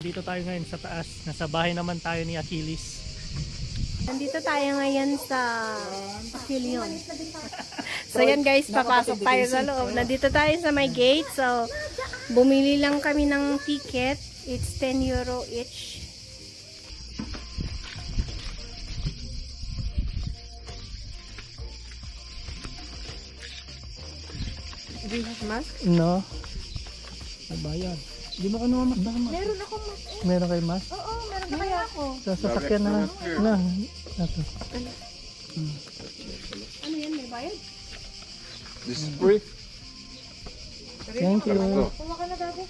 Nandito tayo ngayon sa taas. Nasa bahay naman tayo ni Achilles. Nandito tayo ngayon sa Pavilion. So yan guys, papasok tayo sa loob. Nandito tayo sa may gate. So bumili lang kami ng ticket. It's 10 euro each. Do you have mask? No. Nabayad. Di ba ka naman mas? Meron akong mask. Meron kayo mas? Oo, meron na kaya ako. Sa sasakyan na. Na. Ito. Ano yan? May bayad? This is free. Thank you. Kuha ka na dati.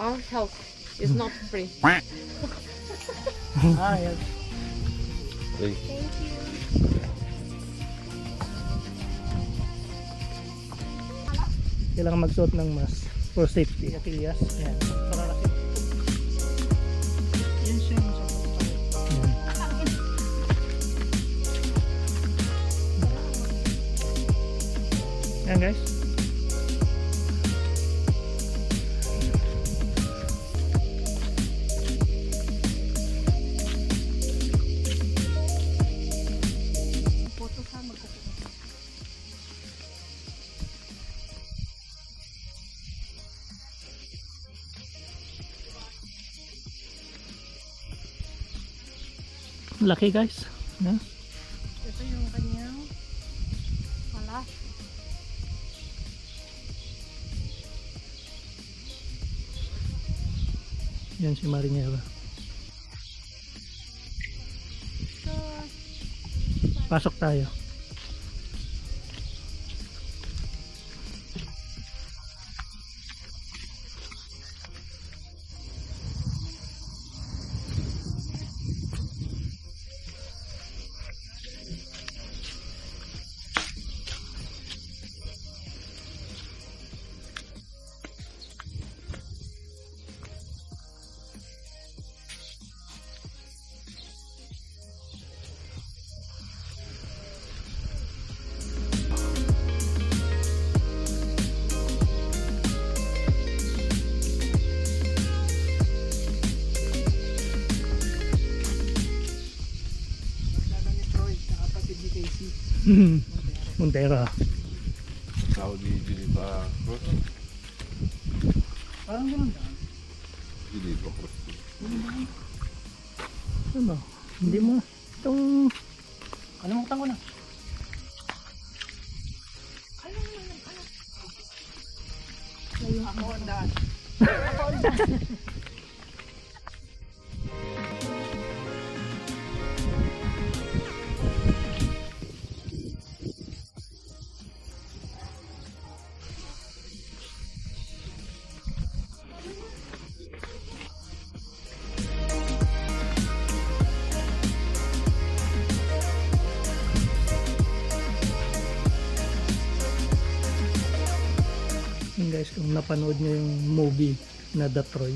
Our health is not free. Yes. Hey. Thank you. Kailangan magsuot ng mask for safety. Achilles. Ayan. Para kasi. Yan siya. Ayan guys. Photo ka, magkukuha. Laki guys. Yeah. Ito yung kanyang pala. Yan si Marinera. Pasok tayo. Montero. Saudi Geneva Cross. Parang ganun ka. Geneva Cross. Ano? Hindi mo. Itong... Kalimutan ko na. Ako ang daan. Yun guys, kung napanood nyo yung movie na The Troy.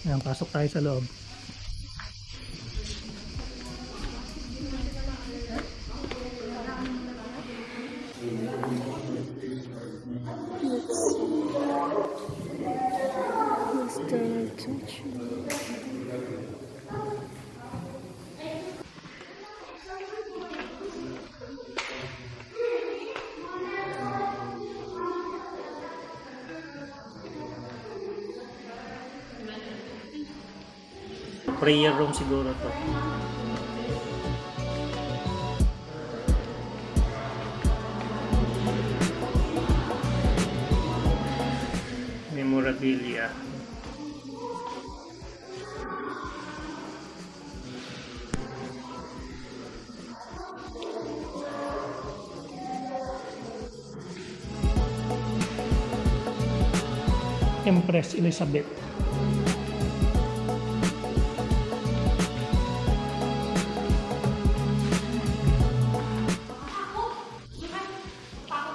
Ayan, pasok tayo sa loob. Prayer room siguro to. Memorabilia. Empress Elizabeth.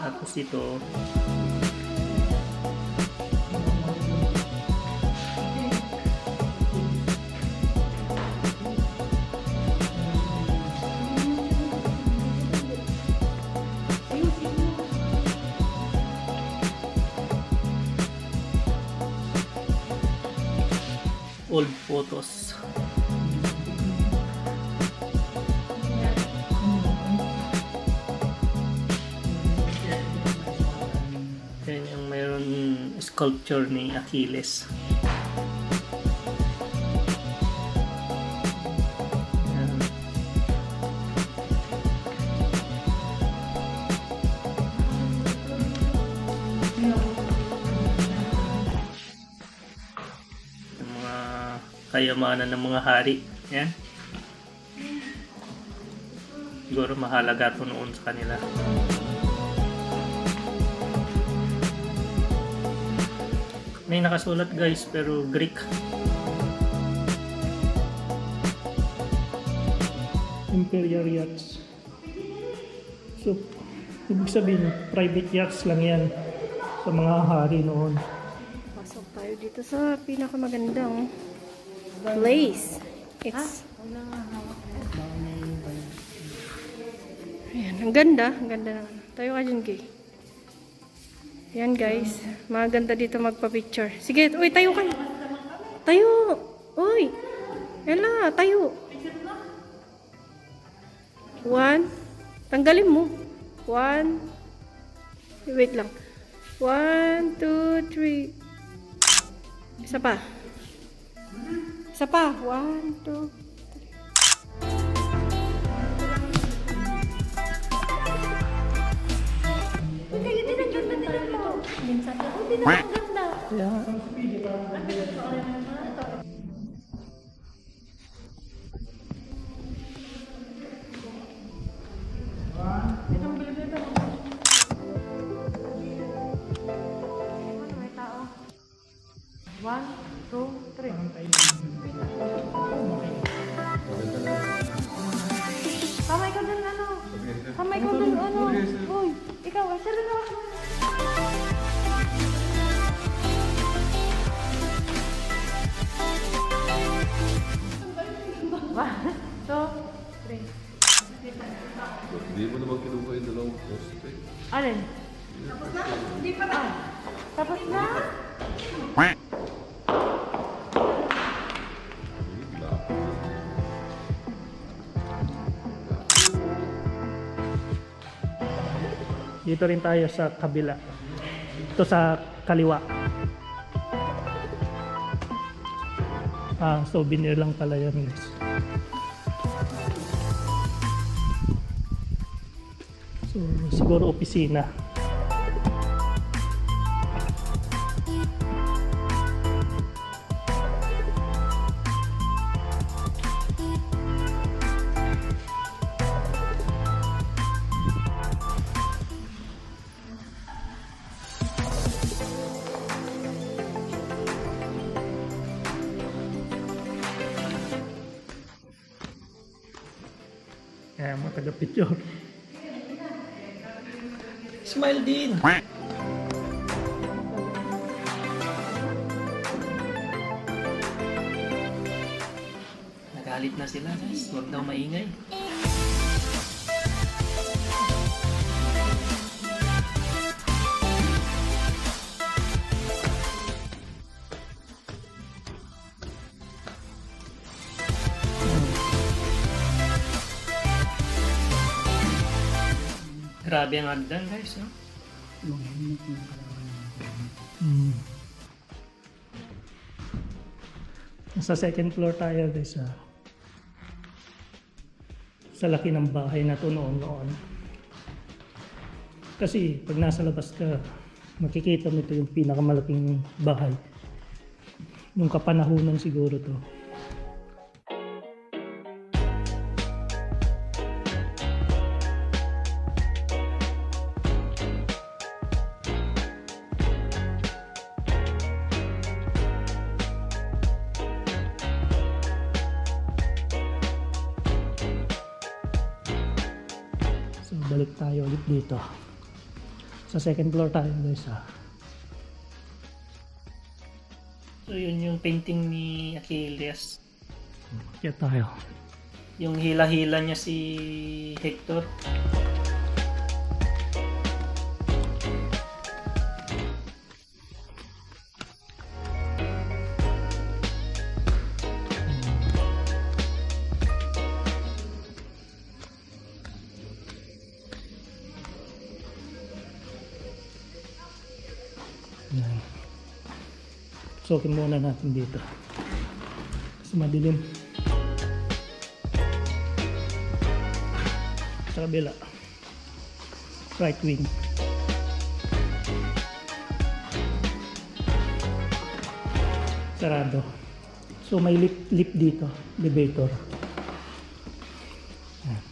Tapos ito photos. Yan yung mayroon sculpture ni Achilles. Yan. Yung mga kayamanan ng mga hari. Yan. Siguro mahalaga ito noon sa kanila. May nakasulat guys pero Greek. Imperial yachts. So, ibig sabihin private yachts lang yan sa mga hari noon. Pasok tayo dito sa pinakamagandang place. It's... Ayan, ang ganda. Ang ganda naman. Tayo ka dyan, Gay. Yan guys, maganda dito magpa-picture. Sige, uy, tayo kayo. Tayo. Uy. Ella, tayo. 1. Tanggalin mo. 1. Wait lang. 1, 2, 3. Isa pa. Isa pa. 1, 2. Kamay ko dun, ano? Kamay ko dun, ano? Uy, ikaw, siya dun ako. Hindi mo naman kinuha yung dalawang post eh. Alin? Tapos na? Hindi pa na. Tapos na? Dito rin tayo sa kabila. Ito sa kaliwa. Souvenir lang pala yan guys. So, siguro opisina. Kaya mga taga-picture. Smile din! Nagalit na sila guys. Huwag daw maingay. Grabe ang agdan guys, no? Sa second floor tayo guys, sa laki ng bahay na to noon. Kasi pag nasa labas ka, makikita mo ito yung pinakamalaking bahay. Nung kapanahunan siguro to. So balik tayo ulit dito. Sa second floor tayo guys So yun yung painting ni Achilles. Kaya tayo. Yung hila-hila niya si Hector. Sokin muna natin dito. Kasi madilim. Sa kabila. Right wing. Sarado. So may lip dito. Elevator. Ayan.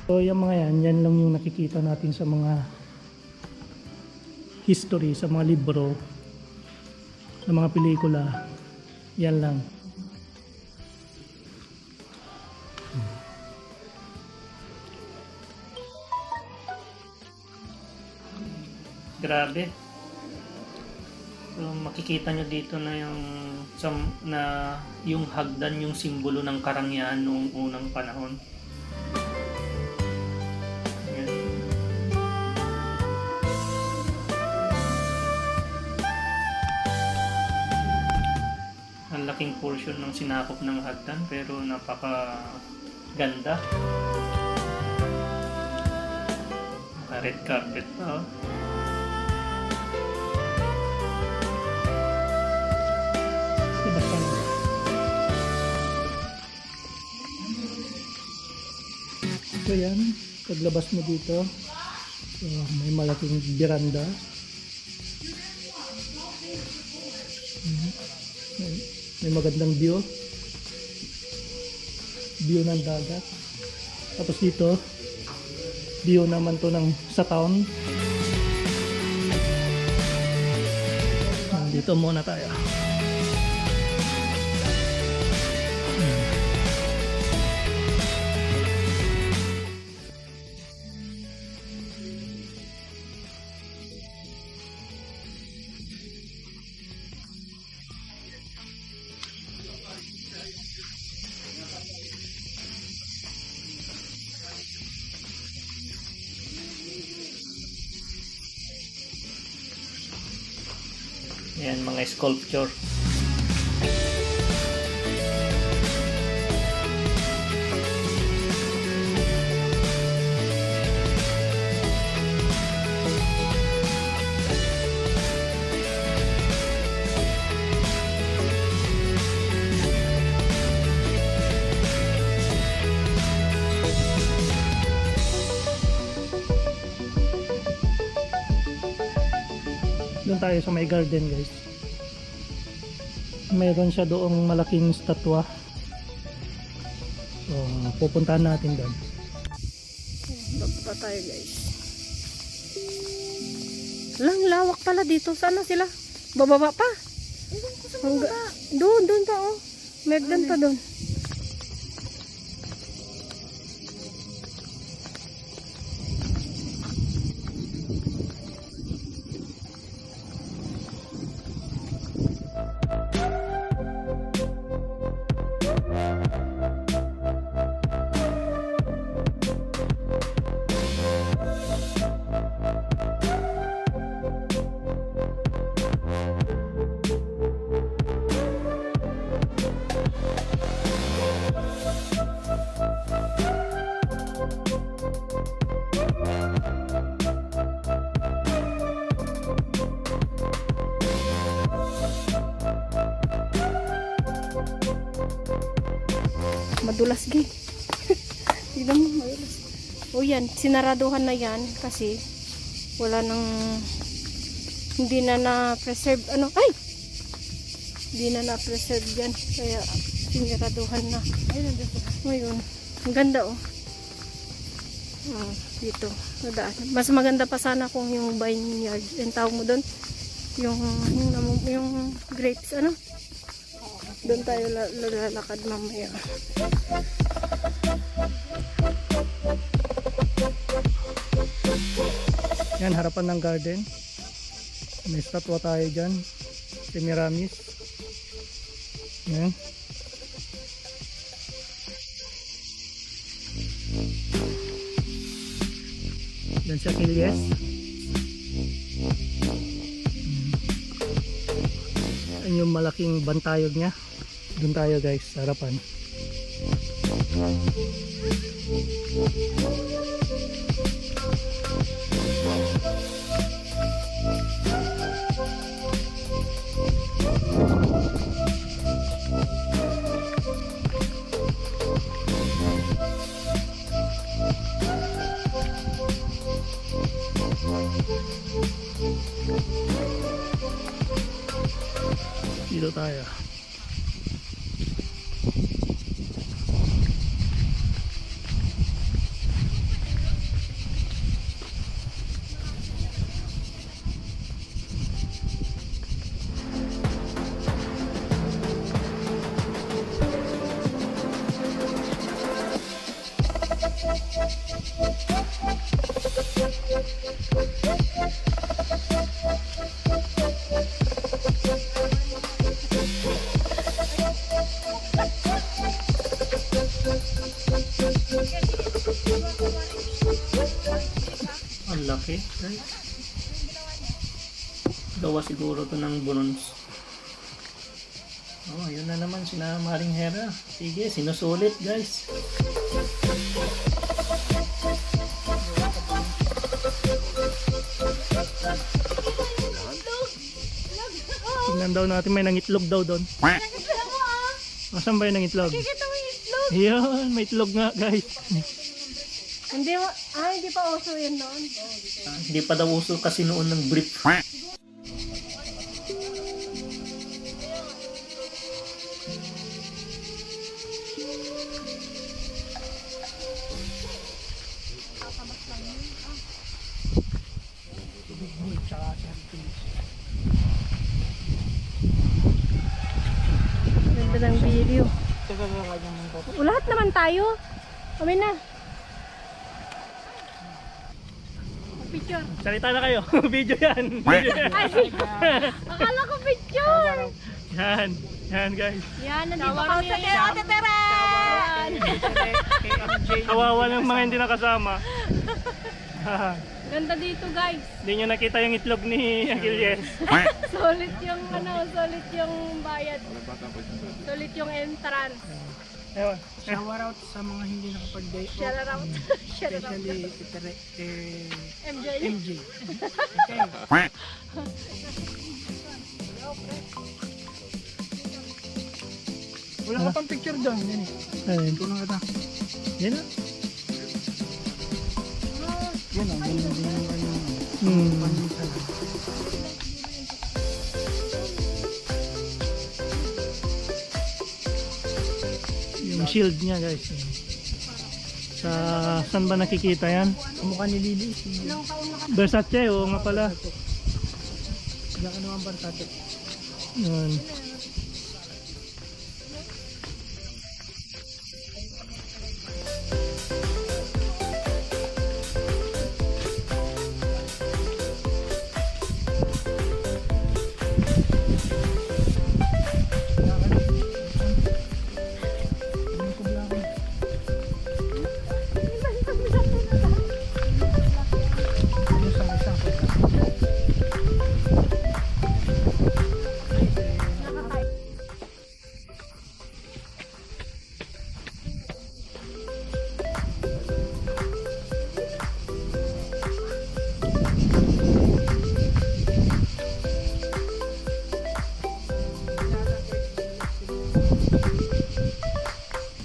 So yung mga yan lang yung nakikita natin sa mga history, sa mga libro, sa mga pelikula. Yan lang. Grabe. So, makikita nyo dito na yung hagdan, yung simbolo ng karangyaan noong unang panahon. Ayan. Ang laking portion ng sinakop ng hagdan pero napaka ganda. Red carpet pa, oh. So yan, paglabas mo dito, so may malaking veranda. May magandang view ng dagat. Tapos dito, view naman to ng sa town. Dito muna tayo. Yan, mga sculpture. Doon tayo sa may garden, guys. Mayroon siya doong malaking statwa. So, pupuntahan natin doon. Baba tayo, guys. Lang lawak pala dito. Sana sila? Bababa pa? Doon pa, oh. Megdan pa doon. Madulas, gay. Tignan mo, madulas. O yan, sinaraduhan na yan kasi wala nang, hindi na na-preserve, hindi na na-preserve yan. Kaya sinaraduhan na. Ayun, ang ganda, oh. Dito, nadaan. Mas maganda pa sana kung yung vineyard, yung tawag mo doon, yung grapes, doon tayo lalakad mamaya. Yan, harapan ng garden. May statwa tayo dyan. Semiramis. Yan. Dan si Achilles. Yan yung malaking bantayog niya. Doon tayo, guys, sa harapan. tayo. Ang laki, guys. Gawa siguro to ng bronze. Oh, yun na naman sina Maring Hera. Sige, sinusulit, guys. Tingnan daw natin, may nangitlog daw doon. Asan ba yung nangitlog? Kikita mo yung itlog. Ayun, may itlog nga, guys. Hindi pa uso yun noon. Hindi pa daw uso kasi noon ng brief. Ganda ng video. Lahat naman tayo. Kami na. Picture. Salita na kayo. Video yan. Video yan. Ay, akala ko picture. Yan. Yan, guys. Yan, nandito kami sa Ate Teren. Kawawa ng mga hindi nakasama. Ganda dito, guys. Hindi nyo nakita yung itlog ni Achilles. Solid yung solid yung bayad. Solid yung entrance. Ayun. Shower out sa mga hindi nakapag-day off. Shout out. Shout out. Especially MJ. MJ. Okay. Wala ka pang picture doon. Yan eh. Ayun. Tulong kita. Yan na. Yan o. Yan din yung kanyang Hmm. panlitan. Yung shield niya, guys. Sa saan ba nakikita yan? Kamukha ni Lily. Versace, oo nga pala. Yan ka naman Versace. Yun.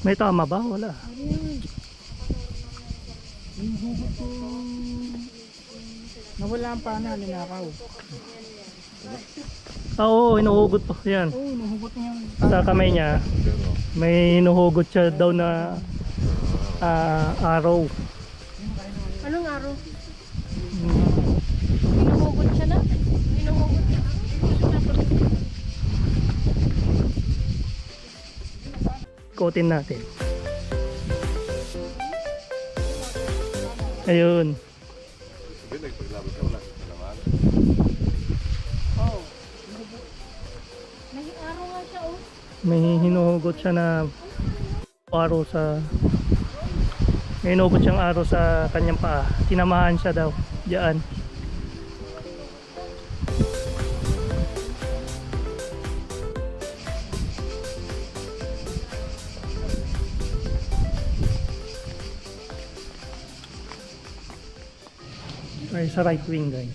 May tama ba? Wala. Yung hugot ko. Nawala ang pana, ninakaw. Oo, hinuhugot po. Yan. Oo, nahugot niya. Sa kamay niya, may hinuhugot siya daw na araw. Anong araw? Hinuhugot siya na? Hinuhugot siya. Ikotin natin. Ayun. May araw nga siya, oh. May hinuhugot siya na araw sa may hinuhugot siyang araw sa kanyang paa. Tinamahan siya daw. Diyan. Ay, sa right wing, guys.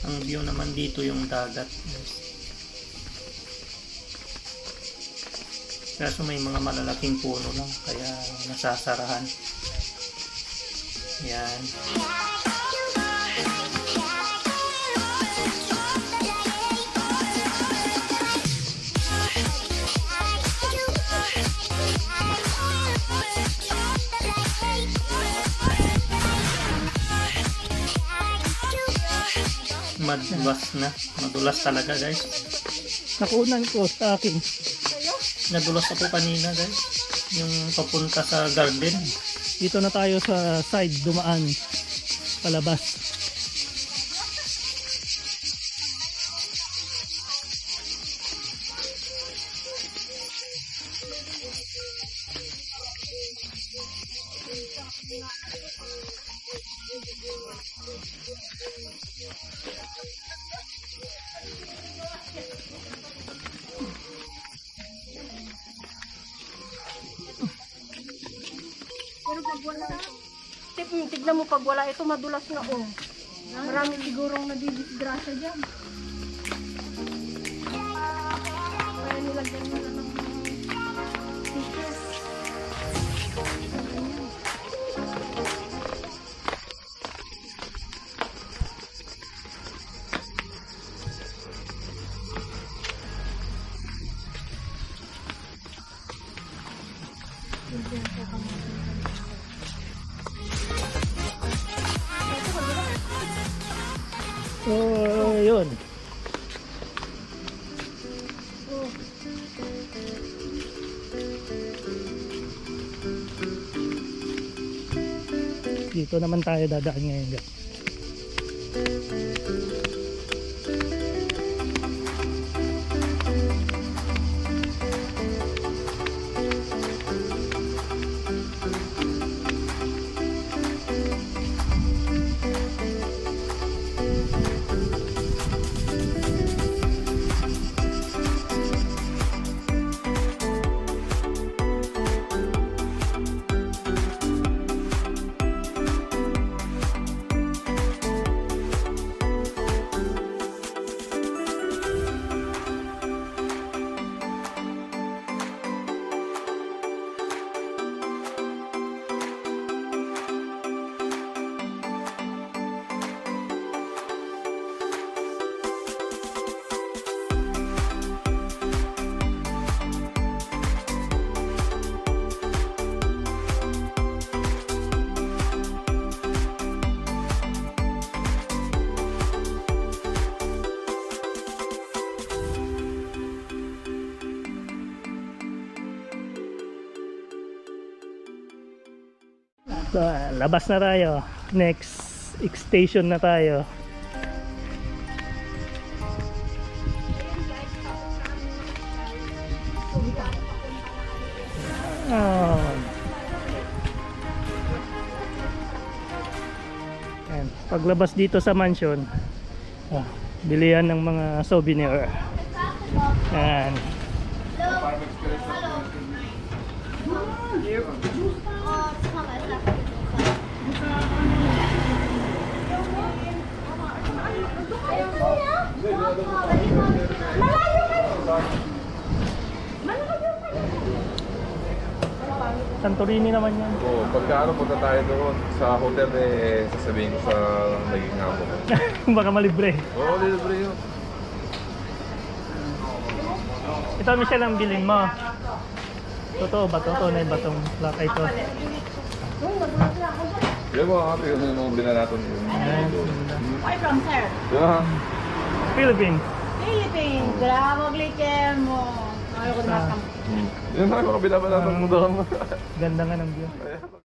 Ang view naman dito yung dagat, guys. Kaso may mga malalaking puno lang, kaya nasasarahan. Yan. Madulas talaga guys. Nakunan ko sa akin. Nadulas ako kanina guys. Yung papunta sa garden. Dito na tayo sa side dumaan. Palabas. Pero pag wala, tignan mo pag wala ito, madulas na oh. Marami sigurong nadidisgrasya dyan. Kaya nilagyan nila ng stickers. So, yun. Dito naman tayo dadaan ngayon guys. So, labas na tayo. Next station na tayo. Oh. Ayan. Paglabas dito sa mansion, bilihan ng mga souvenir. Ayan. Santorini naman yan. Oo, pagka punta tayo doon sa hotel sasabihin ko sa naging amo ko. Baka malibre. Oo, libre yun. Ito Michelle ang bilhin mo. Totoo ba? Totoo na yung batong plaka ito. Yan mo, ate, yung mga bilhin natin. Why from sir? Yeah. Philippines. Philippines. Grabe glitter mo. Ayaw ko na Ah. makam. Yan na, mga binabala natin mo doon. Ganda nga ng view.